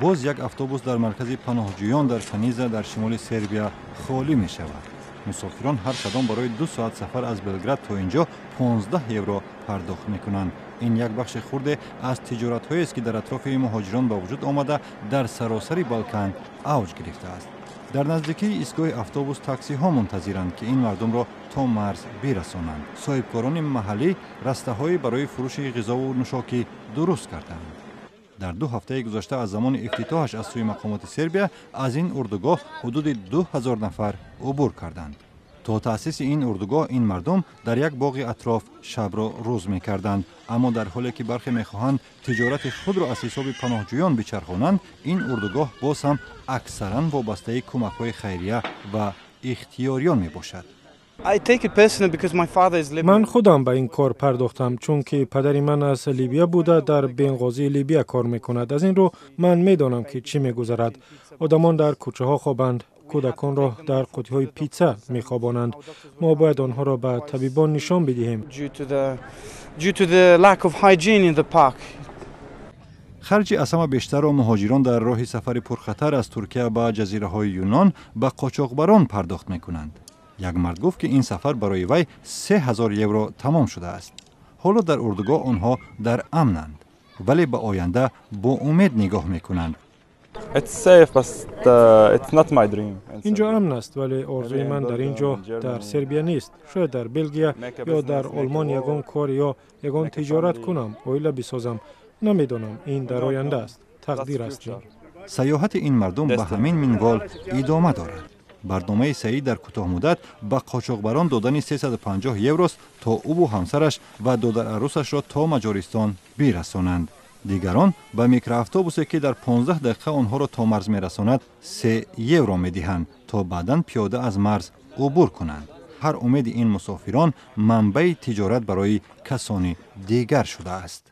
باز یک اتوبوس در مرکز پناهجویان در کنیزا در شمال سربیا خالی می شود. مسافران هر کدام برای 2 ساعت سفر از بلگراد تا اینجا 15 یورو پرداخت می کنند. این یک بخش خرد از تجارت هایی است که در اطراف مهاجران به وجود آمده در سراسر بالکان اوج گرفته است. در نزدیکی ایستگاه اتوبوس تاکسی ها منتظرند که این مردم را تا مرز برسانند. صاحبکاران محلی رسته‌هایی برای فروش غذا و نوشاکی درست کردند. در 2 هفته گذشته از زمان افتتاحش از سوی مقامات سربیا از این اردوگاه حدود 2000 نفر عبور کردند. تا تأسیس این اردوگاه این مردم در یک باغ اطراف شب را روز می کردند، اما در حالی که برخی می خواهند تجارت خود را از حساب پناهجویان بچرخانند، این اردوگاه باز هم اکثرا وابسته کمک‌های خیریه و اختیاریان می باشد. من خودم به این کار پرداختم چون که پدر من از لیبیا بوده در بنغازی لیبیا کار میکند. از این رو من میدانم که چی میگذرد. آدمان در کوچه ها خوابند، کودکان را در قوطی های پیتزا میخوابانند. ما باید آنها را به طبیبان نشان بدهیم. خرج از همه بیشتر و مهاجران در راه سفر پرخطر از ترکیه به جزیره های یونان به قاچاقبران پرداخت میکنند. یک مرد گفت که این سفر برای وی 3000 یورو تمام شده است. حالا در اردوگاه آنها در امنند، ولی به آینده با امید نگاه میکنند. اینجا امن است، ولی آرزوی من در اینجا در سربیا نیست. شاید در بلژیم یا در آلمان یگان کار یا یگان تجارت کنم، اویلا بسازم. نمیدانم، این در آینده است. تقدیر است. سیاحت این مردم به همین منوال ادامه دارد. برنامه سعی در کوتاه مدت به قاچاقبران دادن 350 یوروست تا او و همسرش و دختر عروسش را تا مجارستان برسانند. دیگران به میکرواتوبوسی که در 15 دقیقه آنها را تا مرز میرساند 3 یورو میدهند تا بعداً پیاده از مرز عبور کنند. هر امید این مسافران منبع تجارت برای کسانی دیگر شده است.